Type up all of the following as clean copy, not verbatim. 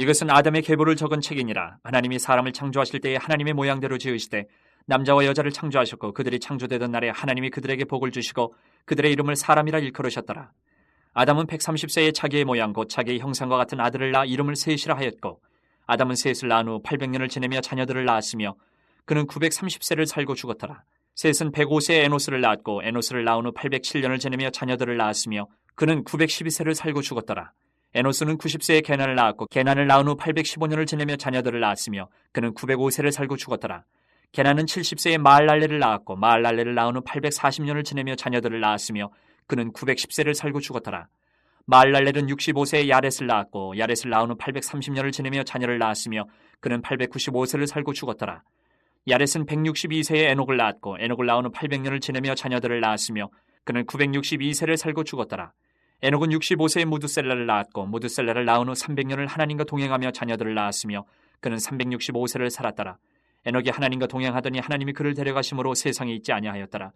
이것은 아담의 계보를 적은 책이니라. 하나님이 사람을 창조하실 때에 하나님의 모양대로 지으시되 남자와 여자를 창조하셨고 그들이 창조되던 날에 하나님이 그들에게 복을 주시고 그들의 이름을 사람이라 일컬으셨더라. 아담은 130세에 자기의 모양 곧 자기의 형상과 같은 아들을 낳아 이름을 셋이라 하였고 아담은 셋을 낳은 후 800년을 지내며 자녀들을 낳았으며 그는 930세를 살고 죽었더라. 셋은 105세에 에노스를 낳았고 에노스를 낳은 후 807년을 지내며 자녀들을 낳았으며 그는 912세를 살고 죽었더라. 에노스는 90세에 게난을 낳았고 게난을 낳은 후 815년을 지내며 자녀들을 낳았으며 그는 905세를 살고 죽었더라. 게난은 70세에 마할랄레를 낳았고 마할랄레를 낳은 후 840년을 지내며 자녀들을 낳았으며 그는 910세를 살고 죽었더라. 마할랄렐은 65세에 야렛을 낳았고 야렛을 낳은 후 830년을 지내며 자녀를 낳았으며 그는 895세를 살고 죽었더라. 야렛은 162세에 에녹을 낳았고 에녹을 낳은 후 800년을 지내며 자녀들을 낳았으며 그는 962세를 살고 죽었더라. 에녹은 65세에 무두셀라를 낳았고 무두셀라를 낳은 후 300년을 하나님과 동행하며 자녀들을 낳았으며 그는 365세를 살았더라. 에녹이 하나님과 동행하더니 하나님이 그를 데려가심으로 세상에 있지 아니하였더라.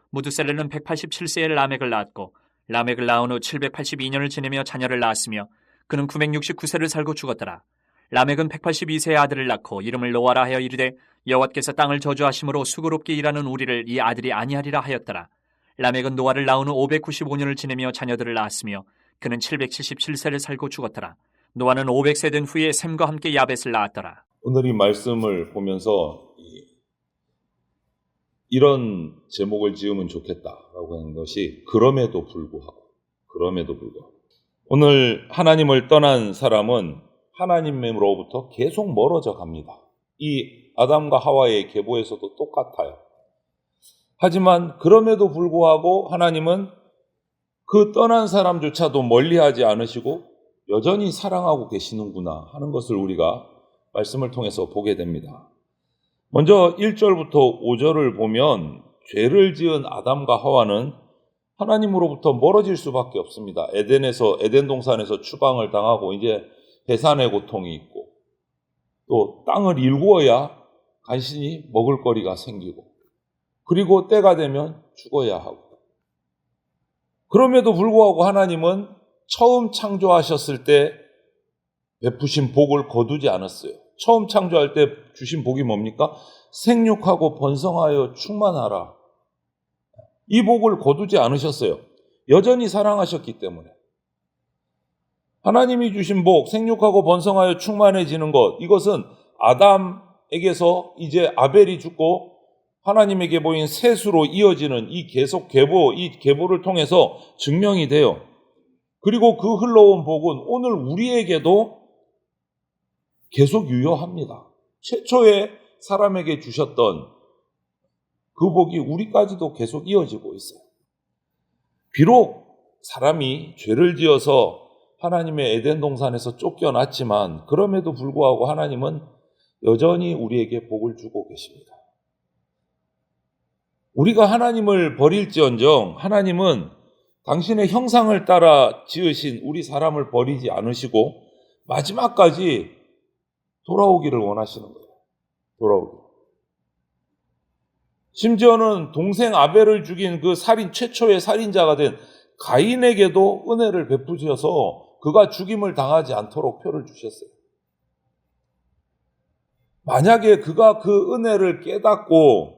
무두셀라는 187세에 라멕을 낳았고 라멕을 낳은 후 782년을 지내며 자녀를 낳았으며 그는 969세를 살고 죽었더라. 라멕은 182세의 아들을 낳고 이름을 노아라 하여 이르되 여호와께서 땅을 저주하심으로 수고롭게 일하는 우리를 이 아들이 아니하리라 하였더라. 라멕은 노아를 낳은 후 595년을 지내며 자녀들을 낳았으며 그는 777세를 살고 죽었더라. 노아는 500세 된 후에 셈과 함께 야벳을 낳았더라. 오늘 이 말씀을 보면서 이런 제목을 지으면 좋겠다라고 하는 것이 그럼에도 불구하고 오늘 하나님을 떠난 사람은 하나님으로부터 계속 멀어져 갑니다. 이 아담과 하와의 계보에서도 똑같아요. 하지만 그럼에도 불구하고 하나님은 그 떠난 사람조차도 멀리하지 않으시고 여전히 사랑하고 계시는구나 하는 것을 우리가 말씀을 통해서 보게 됩니다. 먼저 1절부터 5절을 보면 죄를 지은 아담과 하와는 하나님으로부터 멀어질 수밖에 없습니다. 에덴 동산에서 추방을 당하고 이제 배산의 고통이 있고 또 땅을 일구어야 간신히 먹을 거리가 생기고 그리고 때가 되면 죽어야 하고 그럼에도 불구하고 하나님은 처음 창조하셨을 때 베푸신 복을 거두지 않았어요. 처음 창조할 때 주신 복이 뭡니까? 생육하고 번성하여 충만하라. 이 복을 거두지 않으셨어요. 여전히 사랑하셨기 때문에. 하나님이 주신 복, 생육하고 번성하여 충만해지는 것, 이것은 아담에게서 이제 아벨이 죽고 하나님에게 보인 셋으로 이어지는 이 계보를 통해서 증명이 돼요. 그리고 그 흘러온 복은 오늘 우리에게도 계속 유효합니다. 최초에 사람에게 주셨던 그 복이 우리까지도 계속 이어지고 있어요. 비록 사람이 죄를 지어서 하나님의 에덴 동산에서 쫓겨났지만 그럼에도 불구하고 하나님은 여전히 우리에게 복을 주고 계십니다. 우리가 하나님을 버릴지언정 하나님은 당신의 형상을 따라 지으신 우리 사람을 버리지 않으시고 마지막까지 돌아오기를 원하시는 거예요. 돌아오기. 심지어는 동생 아벨을 죽인 그 최초의 살인자가 된 가인에게도 은혜를 베푸셔서 그가 죽임을 당하지 않도록 표를 주셨어요. 만약에 그가 그 은혜를 깨닫고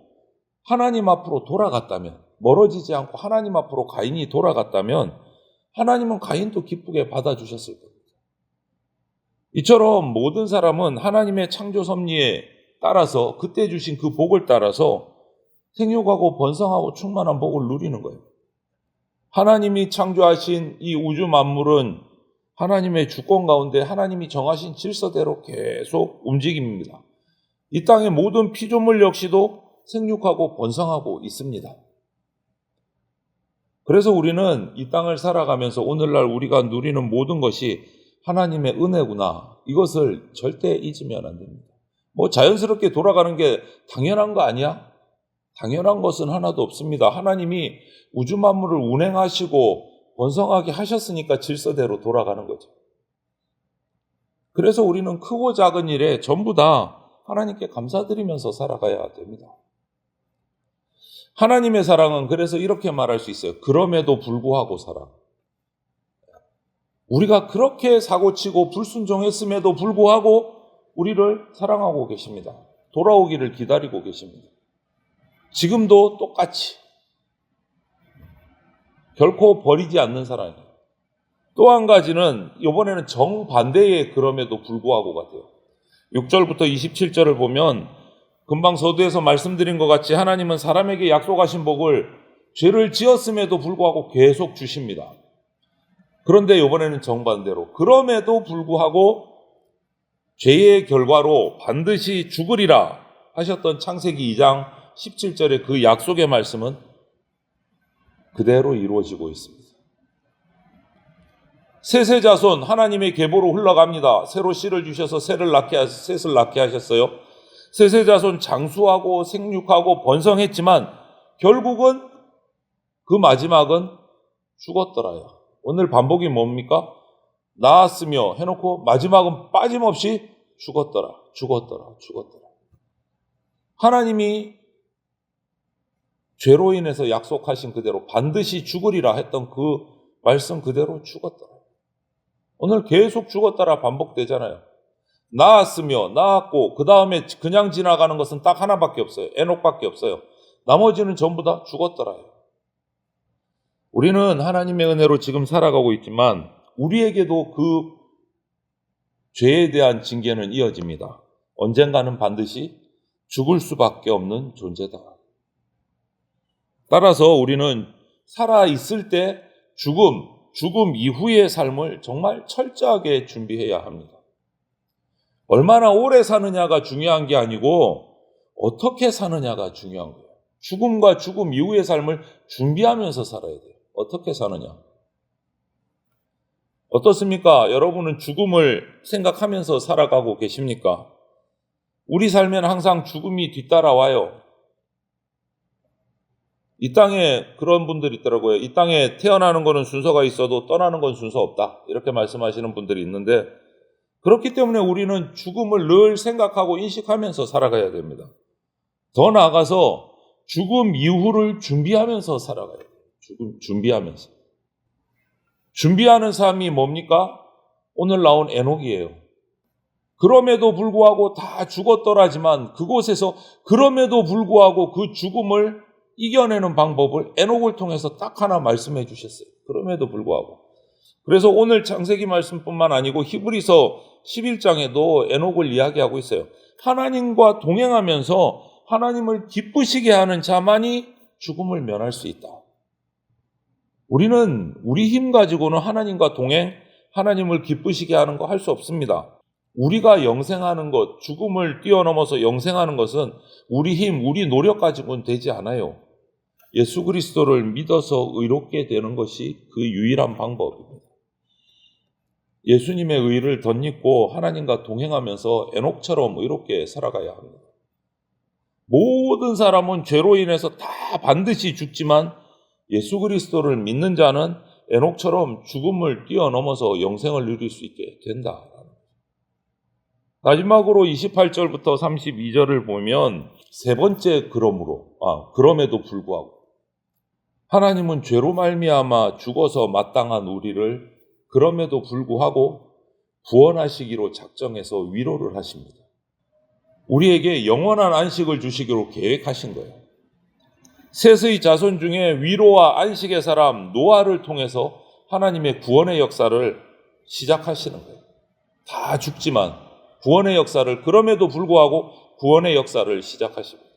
하나님 앞으로 돌아갔다면, 멀어지지 않고 하나님 앞으로 가인이 돌아갔다면 하나님은 가인도 기쁘게 받아주셨을 겁니다. 이처럼 모든 사람은 하나님의 창조 섭리에 따라서 그때 주신 그 복을 따라서 생육하고 번성하고 충만한 복을 누리는 거예요. 하나님이 창조하신 이 우주 만물은 하나님의 주권 가운데 하나님이 정하신 질서대로 계속 움직입니다. 이 땅의 모든 피조물 역시도 생육하고 번성하고 있습니다. 그래서 우리는 이 땅을 살아가면서 오늘날 우리가 누리는 모든 것이 하나님의 은혜구나. 이것을 절대 잊으면 안 됩니다. 자연스럽게 돌아가는 게 당연한 거 아니야? 당연한 것은 하나도 없습니다. 하나님이 우주 만물을 운행하시고 번성하게 하셨으니까 질서대로 돌아가는 거죠. 그래서 우리는 크고 작은 일에 전부 다 하나님께 감사드리면서 살아가야 됩니다. 하나님의 사랑은 그래서 이렇게 말할 수 있어요. 그럼에도 불구하고 사랑. 우리가 그렇게 사고치고 불순종했음에도 불구하고 우리를 사랑하고 계십니다. 돌아오기를 기다리고 계십니다. 지금도 똑같이 결코 버리지 않는 사랑이에요. 또 한 가지는 이번에는 정반대의 그럼에도 불구하고 같아요. 6절부터 27절을 보면 금방 서두에서 말씀드린 것 같이 하나님은 사람에게 약속하신 복을 죄를 지었음에도 불구하고 계속 주십니다. 그런데 이번에는 정반대로 그럼에도 불구하고 죄의 결과로 반드시 죽으리라 하셨던 창세기 2장 17절의 그 약속의 말씀은 그대로 이루어지고 있습니다. 셋의 자손 하나님의 계보로 흘러갑니다. 새로 씨를 주셔서 셋을 낳게 하셨어요. 셋의 자손 장수하고 생육하고 번성했지만 결국은 그 마지막은 죽었더라요. 오늘 반복이 뭡니까? 낳았으며 해놓고 마지막은 빠짐없이 죽었더라. 하나님이 죄로 인해서 약속하신 그대로 반드시 죽으리라 했던 그 말씀 그대로 죽었더라. 오늘 계속 죽었더라 반복되잖아요. 낳았으며 낳았고 그 다음에 그냥 지나가는 것은 딱 하나밖에 없어요. 에녹밖에 없어요. 나머지는 전부 다 죽었더라요. 우리는 하나님의 은혜로 지금 살아가고 있지만 우리에게도 그 죄에 대한 징계는 이어집니다. 언젠가는 반드시 죽을 수밖에 없는 존재다. 따라서 우리는 살아있을 때 죽음 이후의 삶을 정말 철저하게 준비해야 합니다. 얼마나 오래 사느냐가 중요한 게 아니고 어떻게 사느냐가 중요한 거예요. 죽음과 죽음 이후의 삶을 준비하면서 살아야 돼요. 어떻게 사느냐. 어떻습니까? 여러분은 죽음을 생각하면서 살아가고 계십니까? 우리 삶에는 항상 죽음이 뒤따라와요. 이 땅에 그런 분들이 있더라고요. 이 땅에 태어나는 거는 순서가 있어도 떠나는 건 순서 없다. 이렇게 말씀하시는 분들이 있는데 그렇기 때문에 우리는 죽음을 늘 생각하고 인식하면서 살아가야 됩니다. 더 나아가서 죽음 이후를 준비하면서 살아가야 돼요. 준비하면서. 준비하는 삶이 뭡니까? 오늘 나온 에녹이에요. 그럼에도 불구하고 다 죽었더라지만 그곳에서 그럼에도 불구하고 그 죽음을 이겨내는 방법을 에녹을 통해서 딱 하나 말씀해 주셨어요. 그럼에도 불구하고. 그래서 오늘 창세기 말씀뿐만 아니고 히브리서 11장에도 에녹을 이야기하고 있어요. 하나님과 동행하면서 하나님을 기쁘시게 하는 자만이 죽음을 면할 수 있다. 우리는 우리 힘 가지고는 하나님과 동행, 하나님을 기쁘시게 하는 거 할 수 없습니다. 우리가 영생하는 것, 죽음을 뛰어넘어서 영생하는 것은 우리 힘, 우리 노력 가지고는 되지 않아요. 예수 그리스도를 믿어서 의롭게 되는 것이 그 유일한 방법입니다. 예수님의 의를 덧입고 하나님과 동행하면서 에녹처럼 의롭게 살아가야 합니다. 모든 사람은 죄로 인해서 다 반드시 죽지만 예수 그리스도를 믿는 자는 에녹처럼 죽음을 뛰어넘어서 영생을 누릴 수 있게 된다. 마지막으로 28절부터 32절을 보면 세 번째 그럼에도 불구하고 하나님은 죄로 말미암아 죽어서 마땅한 우리를 그럼에도 불구하고 구원하시기로 작정해서 위로를 하십니다. 우리에게 영원한 안식을 주시기로 계획하신 거예요. 셋의 자손 중에 위로와 안식의 사람 노아를 통해서 하나님의 구원의 역사를 시작하시는 거예요. 다 죽지만 구원의 역사를 그럼에도 불구하고 구원의 역사를 시작하십니다.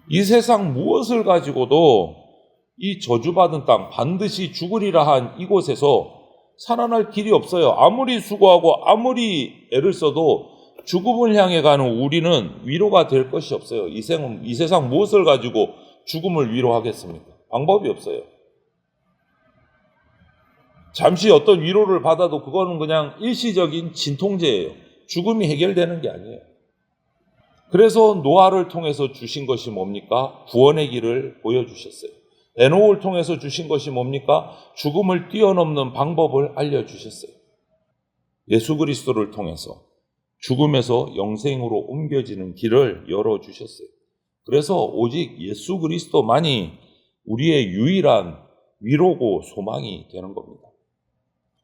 이 세상 무엇을 가지고도 이 저주받은 땅 반드시 죽으리라 한 이곳에서 살아날 길이 없어요. 아무리 수고하고 아무리 애를 써도 죽음을 향해 가는 우리는 위로가 될 것이 없어요. 이 세상 무엇을 가지고 죽음을 위로하겠습니까? 방법이 없어요. 잠시 어떤 위로를 받아도 그거는 그냥 일시적인 진통제예요. 죽음이 해결되는 게 아니에요. 그래서 노아를 통해서 주신 것이 뭡니까? 구원의 길을 보여주셨어요. 에녹을 통해서 주신 것이 뭡니까? 죽음을 뛰어넘는 방법을 알려주셨어요. 예수 그리스도를 통해서 죽음에서 영생으로 옮겨지는 길을 열어주셨어요. 그래서 오직 예수 그리스도만이 우리의 유일한 위로고 소망이 되는 겁니다.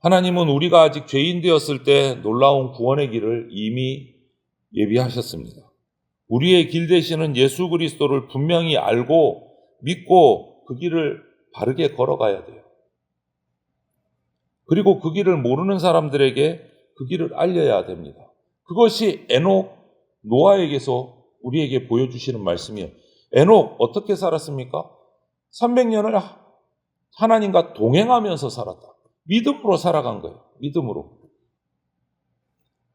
하나님은 우리가 아직 죄인 되었을 때 놀라운 구원의 길을 이미 예비하셨습니다. 우리의 길 되시는 예수 그리스도를 분명히 알고 믿고 그 길을 바르게 걸어가야 돼요. 그리고 그 길을 모르는 사람들에게 그 길을 알려야 됩니다. 그것이 에녹, 노아에게서 우리에게 보여주시는 말씀이에요. 에녹 어떻게 살았습니까? 300년을 하나님과 동행하면서 살았다. 믿음으로 살아간 거예요. 믿음으로.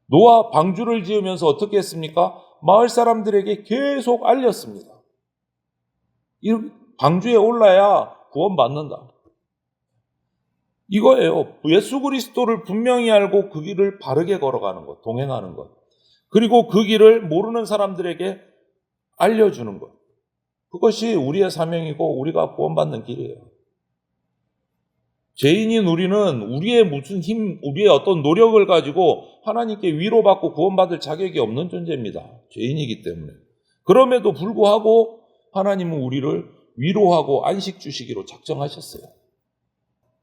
노아 방주를 지으면서 어떻게 했습니까? 마을 사람들에게 계속 알렸습니다. 이 방주에 올라야 구원받는다. 이거예요. 예수 그리스도를 분명히 알고 그 길을 바르게 걸어가는 것, 동행하는 것. 그리고 그 길을 모르는 사람들에게 알려주는 것. 그것이 우리의 사명이고 우리가 구원받는 길이에요. 죄인인 우리는 우리의 무슨 힘, 우리의 어떤 노력을 가지고 하나님께 위로받고 구원받을 자격이 없는 존재입니다. 죄인이기 때문에. 그럼에도 불구하고 하나님은 우리를 위로하고 안식 주시기로 작정하셨어요.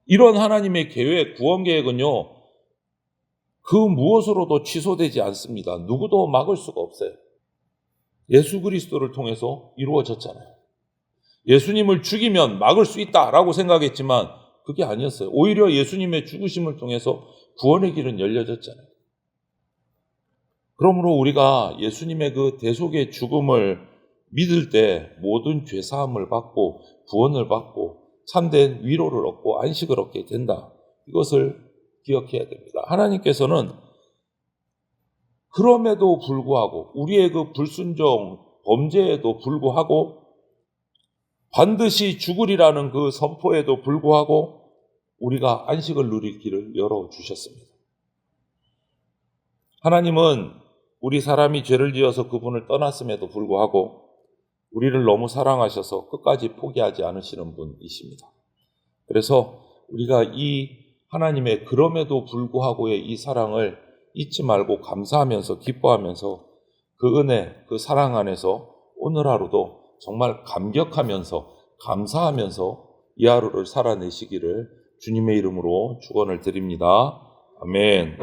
이런 하나님의 계획, 구원 계획은요, 그 무엇으로도 취소되지 않습니다. 누구도 막을 수가 없어요. 예수 그리스도를 통해서 이루어졌잖아요. 예수님을 죽이면 막을 수 있다라고 생각했지만 그게 아니었어요. 오히려 예수님의 죽으심을 통해서 구원의 길은 열려졌잖아요. 그러므로 우리가 예수님의 그 대속의 죽음을 믿을 때 모든 죄사함을 받고 구원을 받고 참된 위로를 얻고 안식을 얻게 된다. 이것을 기억해야 됩니다. 하나님께서는 그럼에도 불구하고 우리의 그 불순종, 범죄에도 불구하고 반드시 죽으리라는 그 선포에도 불구하고 우리가 안식을 누릴 길을 열어주셨습니다. 하나님은 우리 사람이 죄를 지어서 그분을 떠났음에도 불구하고 우리를 너무 사랑하셔서 끝까지 포기하지 않으시는 분이십니다. 그래서 우리가 이 하나님의 그럼에도 불구하고의 이 사랑을 잊지 말고 감사하면서 기뻐하면서 그 은혜, 그 사랑 안에서 오늘 하루도 정말 감격하면서 감사하면서 이 하루를 살아내시기를 주님의 이름으로 축원을 드립니다. 아멘.